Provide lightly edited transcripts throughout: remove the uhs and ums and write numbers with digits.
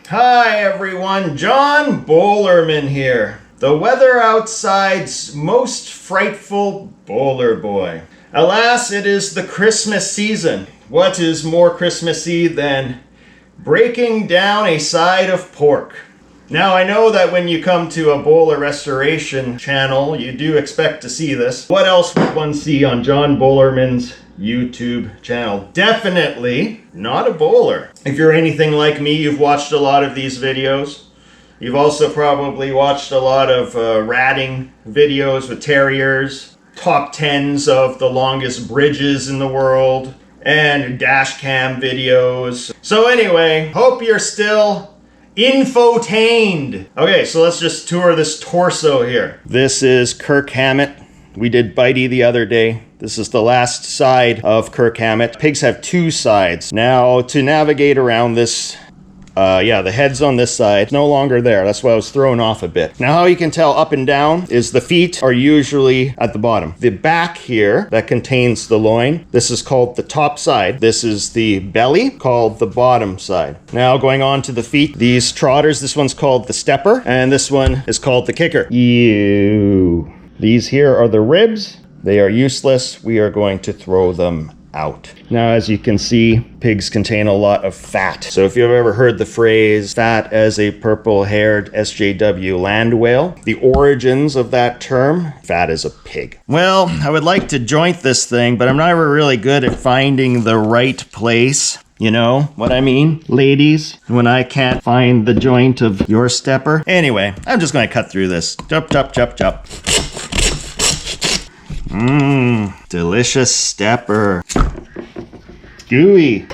Hi everyone, John Bolerman here. The weather outside's most frightful bowler boy. Alas, it is the Christmas season. What is more Christmassy than breaking down a side of pork? Now I know that when you come to a bowler restoration channel, you do expect to see this. What else would one see on John Bolerman's YouTube channel? Definitely not a bowler. If you're anything like me, you've watched a lot of these videos. You've also probably watched a lot of ratting videos with terriers, top 10s of the longest bridges in the world, and dash cam videos. So anyway, hope you're still infotained. Okay, so let's just tour this torso here. This is Kirk Hammett. We did Bitey the other day. This is the last side of Kirk Hammett. Pigs have two sides. Now, to navigate around this, the head's on this side. It's no longer there. That's why I was thrown off a bit. Now, how you can tell up and down is the feet are usually at the bottom. The back here, that contains the loin, this is called the top side. This is the belly, called the bottom side. Now, going on to the feet, these trotters, this one's called the stepper, and this one is called the kicker. Ew. These here are the ribs. They are useless. We are going to throw them out. Now, as you can see, pigs contain a lot of fat. So if you've ever heard the phrase, fat as a purple-haired SJW land whale, the origins of that term, fat as a pig. Well, I would like to joint this thing, but I'm not ever really good at finding the right place. You know what I mean, ladies? When I can't find the joint of your stepper. Anyway, I'm just going to cut through this. Chop, chop, chop, chop. Mmm, delicious stepper. Gooey.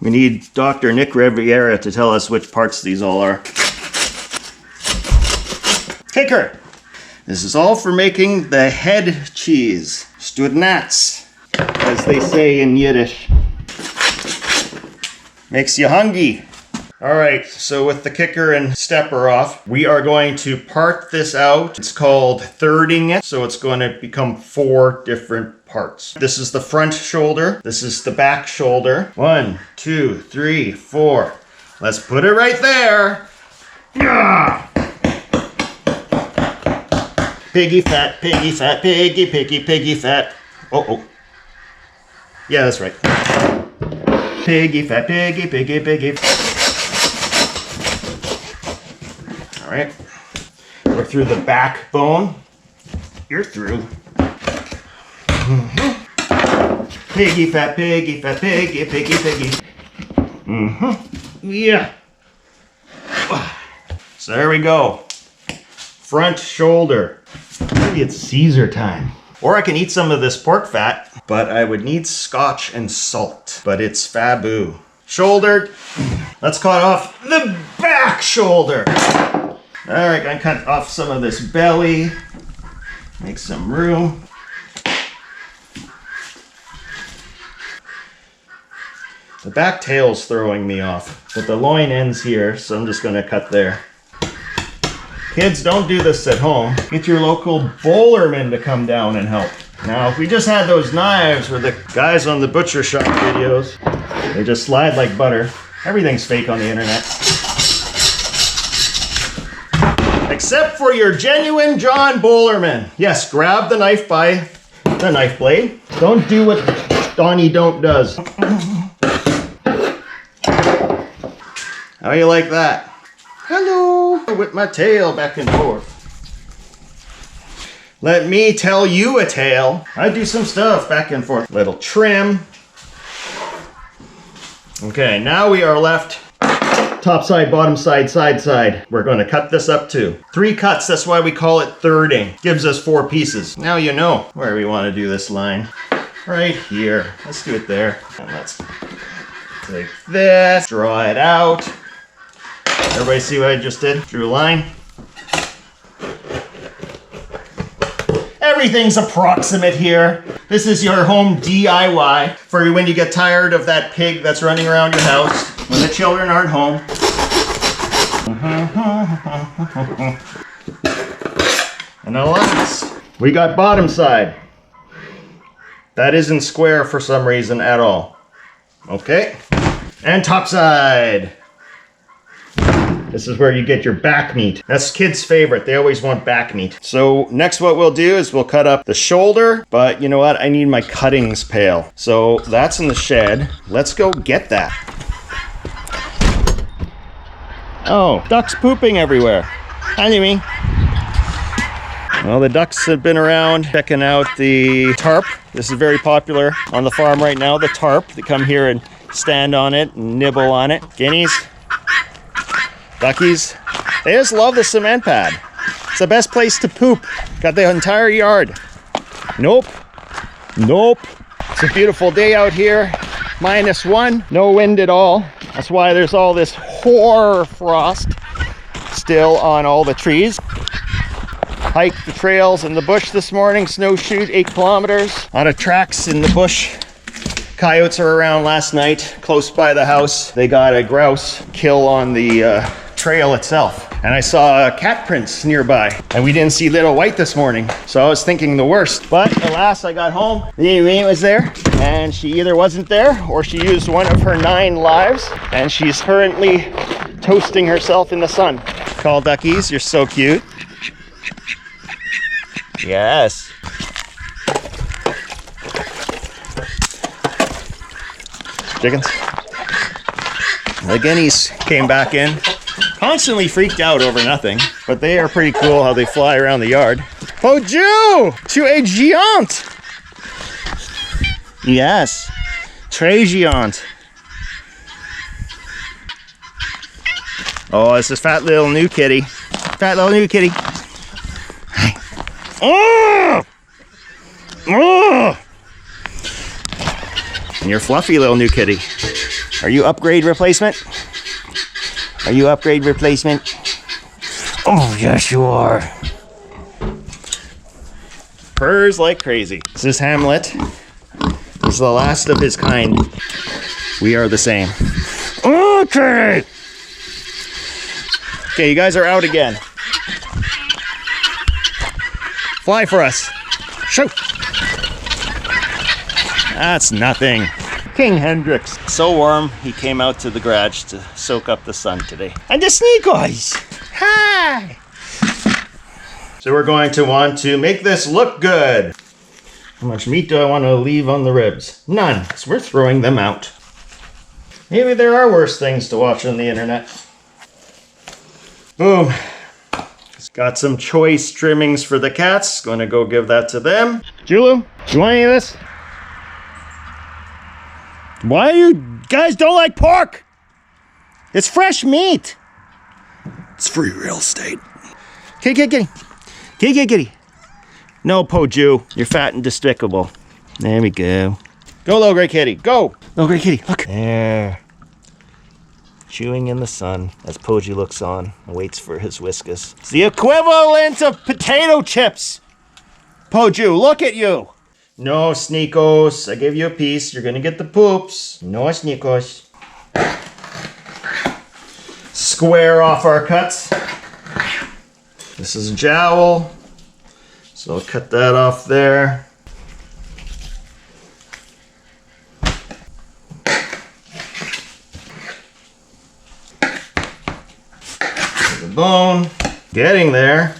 We need Dr. Nick Riviera to tell us which parts these all are. Kicker. This is all for making the head cheese. Studnats, as they say in Yiddish. Makes you hungry. All right, so with the kicker and stepper off, we are going to part this out. It's called thirding it, so it's going to become 4 different parts. This is the front shoulder. This is the back shoulder. 1, 2, 3, 4. Let's put it right there. Yeah. Piggy fat, piggy fat, piggy, piggy, piggy fat. Oh. Yeah, that's right. Piggy fat, piggy, piggy, piggy. All right, we're through the backbone. You're through. Piggy fat, piggy fat, piggy, piggy, piggy. Yeah. So there we go. Front shoulder. Maybe it's Caesar time. Or I can eat some of this pork fat, but I would need scotch and salt. But it's fabu. Shouldered. Let's cut off the back shoulder. All right, gonna cut off some of this belly. Make some room. The back tail's throwing me off, but the loin ends here, so I'm just gonna cut there. Kids, don't do this at home. Get your local bowlerman to come down and help. Now, if we just had those knives where the guys on the butcher shop videos, they just slide like butter. Everything's fake on the internet. Except for your genuine John Bolerman. Yes, grab the knife by the knife blade. Don't do what Donnie Don't does. How you like that? Hello. With my tail back and forth. Let me tell you a tale. I do some stuff back and forth. Little trim. Okay, now we are left top side, bottom side, side side. We're going to cut this up too. 3 cuts, that's why we call it thirding. Gives us 4 pieces. Now you know where we want to do this line. Right here. Let's do it there. And let's take this, draw it out. Everybody see what I just did? Drew a line. Everything's approximate here. This is your home DIY for when you get tired of that pig that's running around your house when the children aren't home. And alas, we got bottom side. That isn't square for some reason at all. Okay. And topside. This is where you get your back meat. That's kids' favorite. They always want back meat. So next what we'll do is we'll cut up the shoulder, but you know what? I need my cuttings pail. So that's in the shed. Let's go get that. Oh, ducks pooping everywhere. Hi, Jimmy. Well, the ducks have been around checking out the tarp. This is very popular on the farm right now, the tarp. They come here and stand on it and nibble on it. Guineas. Duckies, they just love the cement pad. It's the best place to poop. Got the entire yard. Nope. Nope. It's a beautiful day out here. -1, no wind at all. That's why there's all this hoar frost still on all the trees. Hiked the trails in the bush this morning, snowshoed 8 kilometers. A lot of tracks in the bush. Coyotes are around last night, close by the house. They got a grouse kill on the trail itself. And I saw cat prints nearby. And we didn't see Little White this morning. So I was thinking the worst. But alas, I got home. Amy was there. And she either wasn't there or she used one of her 9 lives. And she's currently toasting herself in the sun. Call duckies, you're so cute. Yes. Chickens. The guineas came back in. Constantly freaked out over nothing, but they are pretty cool how they fly around the yard. Bonjour to a géant. Yes, très géant. Oh, this is fat little new kitty. Fat little new kitty. Hi. Oh! Oh! And your fluffy little new kitty. Are you upgrade replacement? Are you upgrade replacement? Oh, yes you are. Purrs like crazy. This is Hamlet. This is the last of his kind. We are the same. Okay. Okay, you guys are out again. Fly for us. Shoot. That's nothing. King Hendrix. So warm, he came out to the garage to soak up the sun today. And the sneak eyes. Hi. So we're going to want to make this look good. How much meat do I want to leave on the ribs? None, so we're throwing them out. Maybe there are worse things to watch on the internet. Boom. It's got some choice trimmings for the cats. Going to go give that to them. Julu, do you want any of this? Why you guys don't like pork? It's fresh meat. It's free real estate. Kitty. Kitty. No, Poju. You're fat and despicable. There we go. Go, little gray kitty. Go. Little gray kitty. Look. There. Chewing in the sun as Poju looks on and waits for his whiskas. It's the equivalent of potato chips. Poju, look at you. No, Sneakos. I gave you a piece. You're gonna get the poops. No, Sneakos. Square off our cuts. This is a jowl. So I'll cut that off there. The bone. Getting there.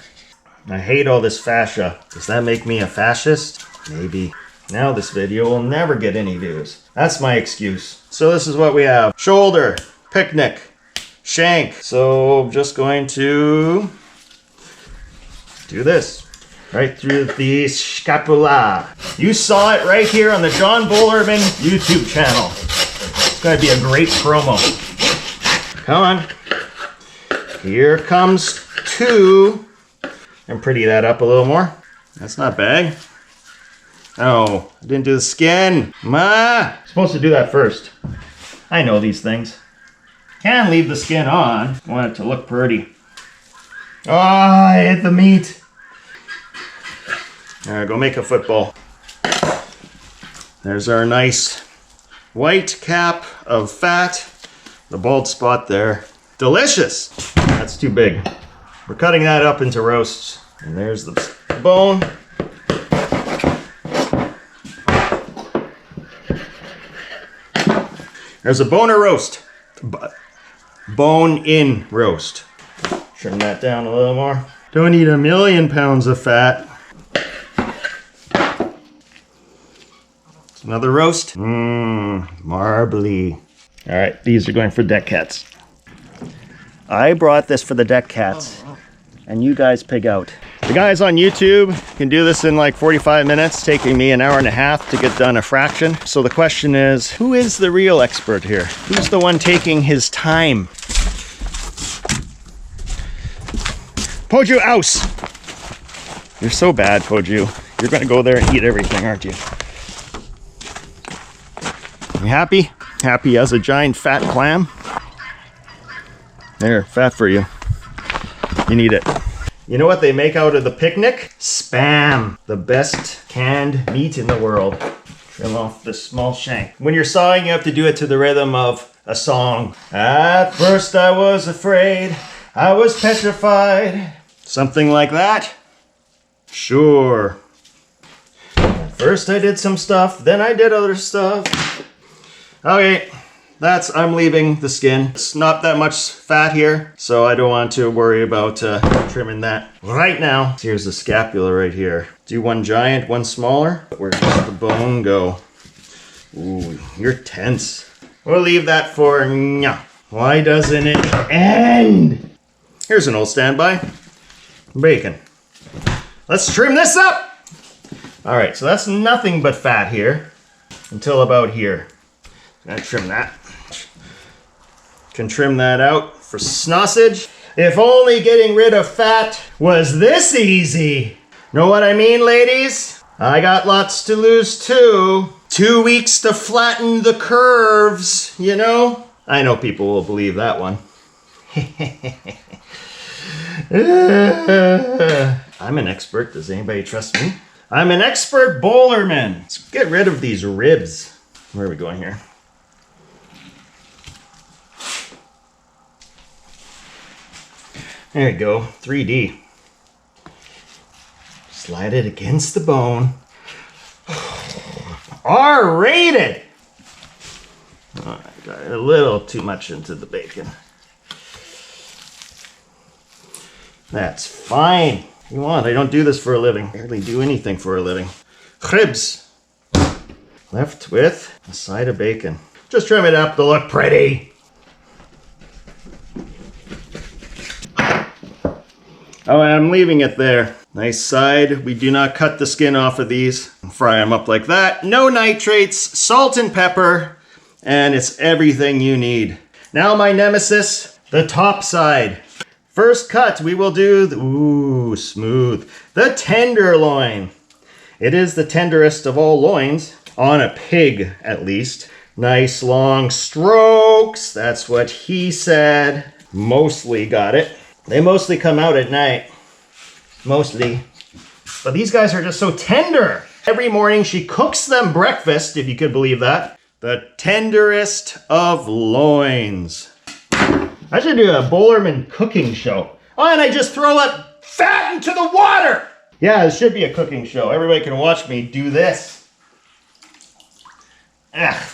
I hate all this fascia. Does that make me a fascist? Maybe. Now this video will never get any views. That's my excuse. So this is what we have. Shoulder, picnic, shank. So I'm just going to do this. Right through the scapula. You saw it right here on the John Bolerman YouTube channel. It's going to be a great promo. Come on. Here comes 2. And pretty that up a little more. That's not bad. Oh, I didn't do the skin. I'm supposed to do that first. I know these things. Can leave the skin on. I want it to look pretty. Oh, I hit the meat. All right, go make a football. There's our nice white cap of fat. The bald spot there. Delicious. That's too big. We're cutting that up into roasts. And there's the bone. There's a boner roast. Bone-in roast. Trim that down a little more. Don't eat 1,000,000 pounds of fat. Another roast. Marbly. All right, these are going for deck cats. I brought this for the deck cats, and you guys pig out. The guys on YouTube can do this in like 45 minutes, taking me an hour and a half to get done a fraction. So the question is, who is the real expert here? Who's the one taking his time? Poju, ouse! You're so bad, Poju. You're gonna go there and eat everything, aren't you? You happy? Happy as a giant fat clam? There, fat for you. You need it. You know what they make out of the picnic? Spam. The best canned meat in the world. Trim off the small shank. When you're sawing, you have to do it to the rhythm of a song. At first I was afraid, I was petrified. Something like that? Sure. At first I did some stuff, then I did other stuff. Okay. I'm leaving the skin. It's not that much fat here, so I don't want to worry about trimming that right now. Here's the scapula right here. Do one giant, one smaller. Where does the bone go? Ooh, you're tense. We'll leave that for nya. Why doesn't it end? Here's an old standby. Bacon. Let's trim this up. All right, so that's nothing but fat here until about here. I'm gonna trim that. Can trim that out for sausage. If only getting rid of fat was this easy. Know what I mean, ladies? I got lots to lose too. 2 weeks to flatten the curves, you know? I know people will believe that one. I'm an expert. Does anybody trust me? I'm an expert Bolerman. Let's get rid of these ribs. Where are we going here? There you go, 3D. Slide it against the bone. R-rated! Oh, I got a little too much into the bacon. That's fine. You want? I don't do this for a living. I barely do anything for a living. Ribs. Left with a side of bacon. Just trim it up to look pretty. Oh, I'm leaving it there. Nice side. We do not cut the skin off of these. Fry them up like that. No nitrates, salt and pepper, and it's everything you need. Now my nemesis, the top side. First cut, we will do ooh, smooth. The tenderloin. It is the tenderest of all loins, on a pig at least. Nice long strokes. That's what he said. Mostly got it. They mostly come out at night. Mostly. But these guys are just so tender. Every morning she cooks them breakfast, if you could believe that. The tenderest of loins. I should do a Bolerman cooking show. Oh, and I just throw that fat into the water. Yeah, it should be a cooking show. Everybody can watch me do this. Ugh.